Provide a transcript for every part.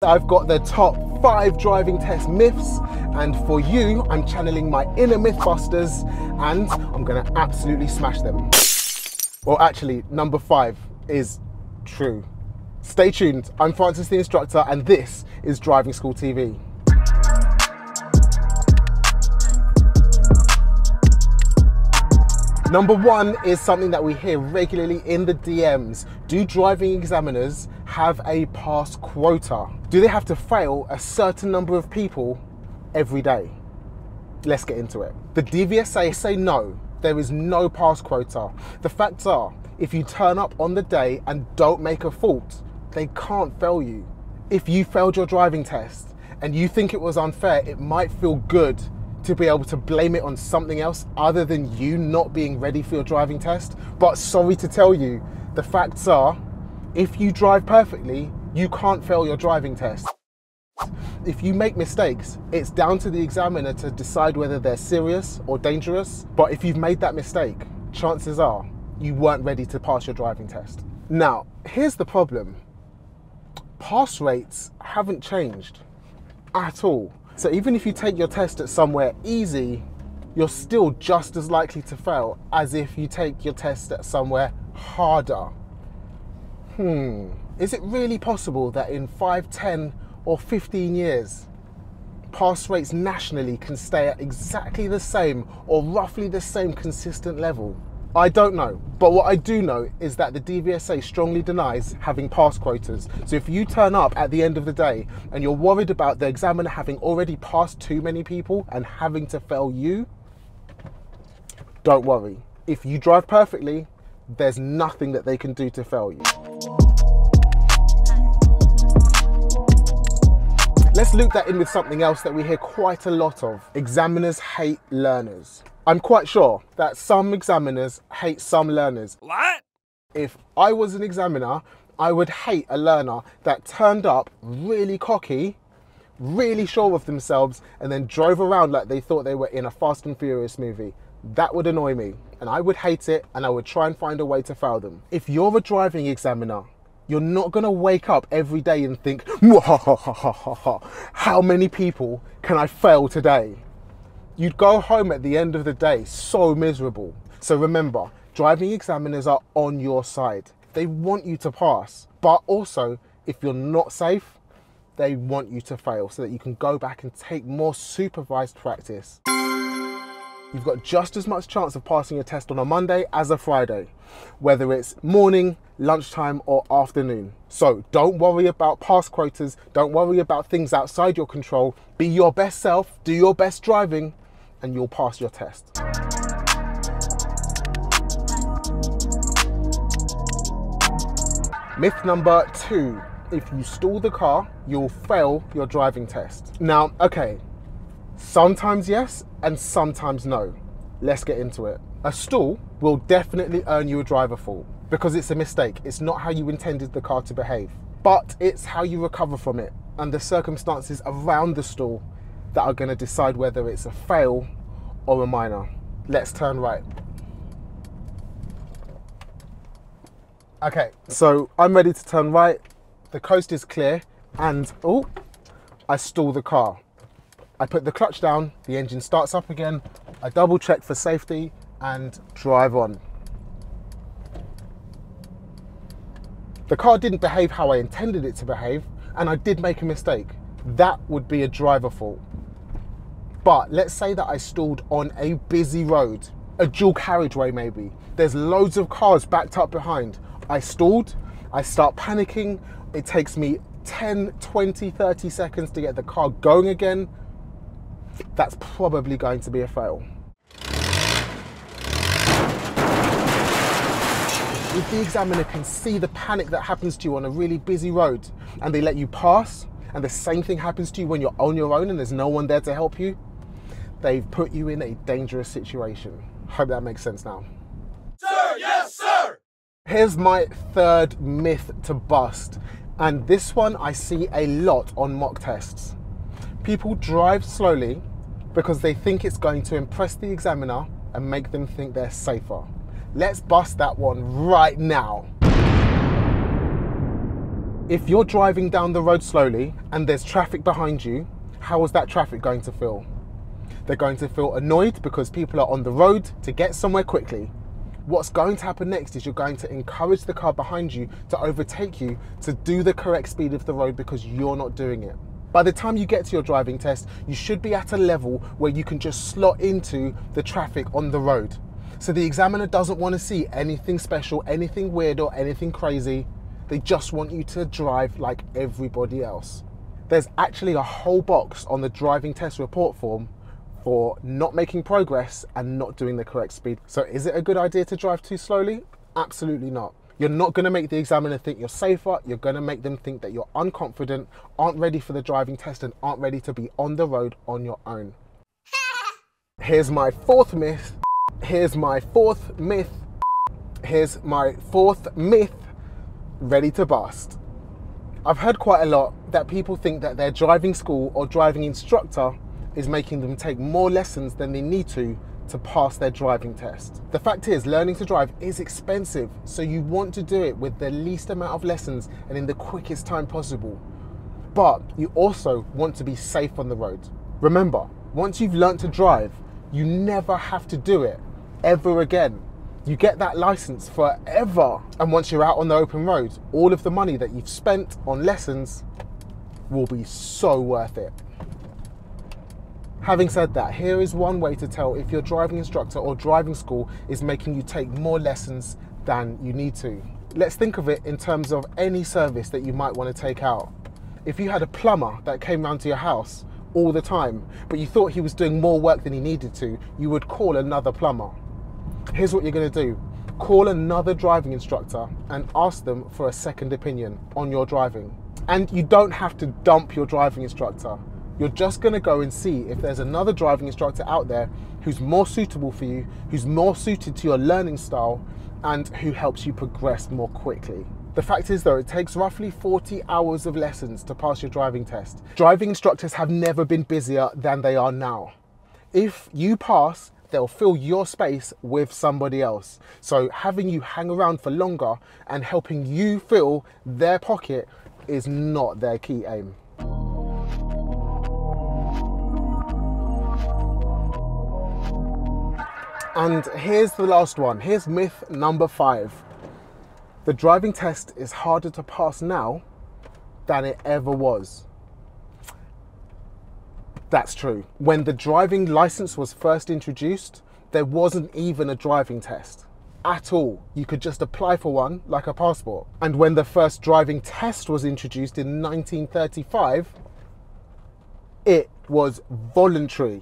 I've got the top 5 driving test myths, and for you, I'm channeling my inner Mythbusters, and I'm gonna absolutely smash them. Well, actually, number 5 is true. Stay tuned, I'm Francis the instructor, and this is Driving School TV. Number 1 is something that we hear regularly in the DMs. Do driving examiners have a pass quota? Do they have to fail a certain number of people every day? Let's get into it. The DVSA say no, there is no pass quota. The facts are, if you turn up on the day and don't make a fault, they can't fail you. If you failed your driving test and you think it was unfair, it might feel good to be able to blame it on something else other than you not being ready for your driving test. But sorry to tell you, the facts are, if you drive perfectly, you can't fail your driving test. If you make mistakes, it's down to the examiner to decide whether they're serious or dangerous. But if you've made that mistake, chances are you weren't ready to pass your driving test. Now, here's the problem. Pass rates haven't changed at all. So even if you take your test at somewhere easy, you're still just as likely to fail as if you take your test at somewhere harder. Is it really possible that in 5, 10 or 15 years, pass rates nationally can stay at exactly the same or roughly the same consistent level? I don't know, but what I do know is that the DVSA strongly denies having pass quotas. So if you turn up at the end of the day and you're worried about the examiner having already passed too many people and having to fail you, don't worry. If you drive perfectly, there's nothing that they can do to fail you. Let's loop that in with something else that we hear quite a lot of. Examiners hate learners. I'm quite sure that some examiners hate some learners. What? If I was an examiner, I would hate a learner that turned up really cocky, really sure of themselves, and then drove around like they thought they were in a Fast and Furious movie. That would annoy me, and I would hate it, and I would try and find a way to fail them. If you're a driving examiner, you're not gonna wake up every day and think, how many people can I fail today? You'd go home at the end of the day so miserable. So remember, driving examiners are on your side. They want you to pass, but also if you're not safe, they want you to fail so that you can go back and take more supervised practice. You've got just as much chance of passing a test on a Monday as a Friday, whether it's morning, lunchtime, or afternoon. So don't worry about pass quotas, don't worry about things outside your control. Be your best self, do your best driving, and you'll pass your test. Myth number 2, if you stall the car, you'll fail your driving test. Now, okay, sometimes yes, and sometimes no. Let's get into it. A stall will definitely earn you a driver fault because it's a mistake. It's not how you intended the car to behave, but it's how you recover from it and the circumstances around the stall that are going to decide whether it's a fail or a minor. Let's turn right. Okay, so I'm ready to turn right. The coast is clear and, oh, I stall the car. I put the clutch down, the engine starts up again, I double check for safety and drive on. The car didn't behave how I intended it to behave, and I did make a mistake. That would be a driver fault. But let's say that I stalled on a busy road, a dual carriageway maybe. There's loads of cars backed up behind. I stalled, I start panicking. It takes me 10, 20, 30 seconds to get the car going again. That's probably going to be a fail. If the examiner can see the panic that happens to you on a really busy road and they let you pass, and the same thing happens to you when you're on your own and there's no one there to help you, they've put you in a dangerous situation. Hope that makes sense now. Sir, yes, sir! Here's my 3rd myth to bust, and this one I see a lot on mock tests. People drive slowly because they think it's going to impress the examiner and make them think they're safer. Let's bust that one right now. If you're driving down the road slowly and there's traffic behind you, how is that traffic going to feel? They're going to feel annoyed because people are on the road to get somewhere quickly. What's going to happen next is you're going to encourage the car behind you to overtake you to do the correct speed of the road because you're not doing it. By the time you get to your driving test, you should be at a level where you can just slot into the traffic on the road. So the examiner doesn't want to see anything special, anything weird or anything crazy. They just want you to drive like everybody else. There's actually a whole box on the driving test report form for not making progress and not doing the correct speed. So is it a good idea to drive too slowly? Absolutely not. You're not going to make the examiner think you're safer. You're going to make them think that you're unconfident, aren't ready for the driving test and aren't ready to be on the road on your own. Here's my fourth myth. Here's my fourth myth. Here's my fourth myth ready to bust. I've heard quite a lot that people think that their driving school or driving instructor is making them take more lessons than they need to pass their driving test. The fact is, learning to drive is expensive, so you want to do it with the least amount of lessons and in the quickest time possible. But you also want to be safe on the road. Remember, once you've learned to drive, you never have to do it ever again. You get that license forever. And once you're out on the open road, all of the money that you've spent on lessons will be so worth it. Having said that, here is one way to tell if your driving instructor or driving school is making you take more lessons than you need to. Let's think of it in terms of any service that you might want to take out. If you had a plumber that came round to your house all the time, but you thought he was doing more work than he needed to, you would call another plumber. Here's what you're going to do. Call another driving instructor and ask them for a second opinion on your driving. And you don't have to dump your driving instructor. You're just going to go and see if there's another driving instructor out there who's more suitable for you, who's more suited to your learning style, and who helps you progress more quickly. The fact is though, it takes roughly 40 hours of lessons to pass your driving test. Driving instructors have never been busier than they are now. If you pass, they'll fill your space with somebody else. So having you hang around for longer and helping you fill their pocket is not their key aim. And here's the last one. Here's myth number 5. The driving test is harder to pass now than it ever was. That's true. When the driving license was first introduced, there wasn't even a driving test at all. You could just apply for one like a passport. And when the first driving test was introduced in 1935, it was voluntary.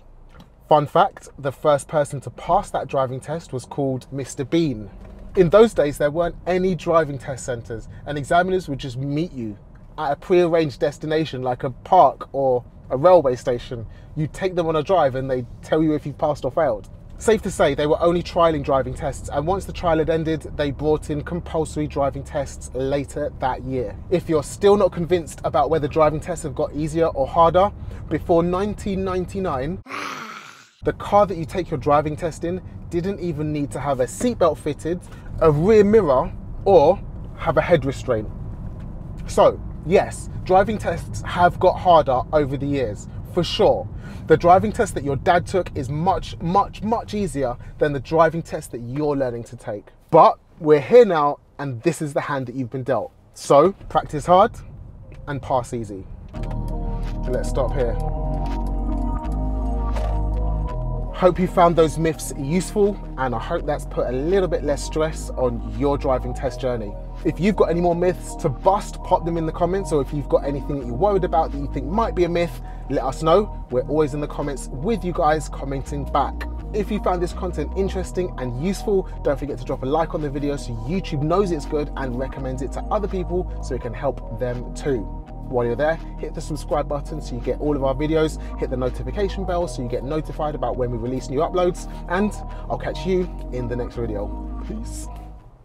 Fun fact, the first person to pass that driving test was called Mr. Bean. In those days, there weren't any driving test centres, and examiners would just meet you at a pre-arranged destination like a park or a railway station. You take them on a drive and they tell you if you've passed or failed. Safe to say, they were only trialling driving tests, and once the trial had ended, they brought in compulsory driving tests later that year. If you're still not convinced about whether driving tests have got easier or harder, before 1999, the car that you take your driving test in didn't even need to have a seatbelt fitted, a rear mirror, or have a head restraint. So, yes, driving tests have got harder over the years, for sure. The driving test that your dad took is much, much, much easier than the driving test that you're learning to take. But we're here now, and this is the hand that you've been dealt. So, practice hard and pass easy. Let's stop here. Hope you found those myths useful, and I hope that's put a little bit less stress on your driving test journey. If you've got any more myths to bust, pop them in the comments, or if you've got anything that you're worried about that you think might be a myth, let us know. We're always in the comments with you guys, commenting back. If you found this content interesting and useful, don't forget to drop a like on the video so YouTube knows it's good and recommends it to other people so it can help them too. While you're there, hit the subscribe button so you get all of our videos, hit the notification bell so you get notified about when we release new uploads, and I'll catch you in the next video. Peace.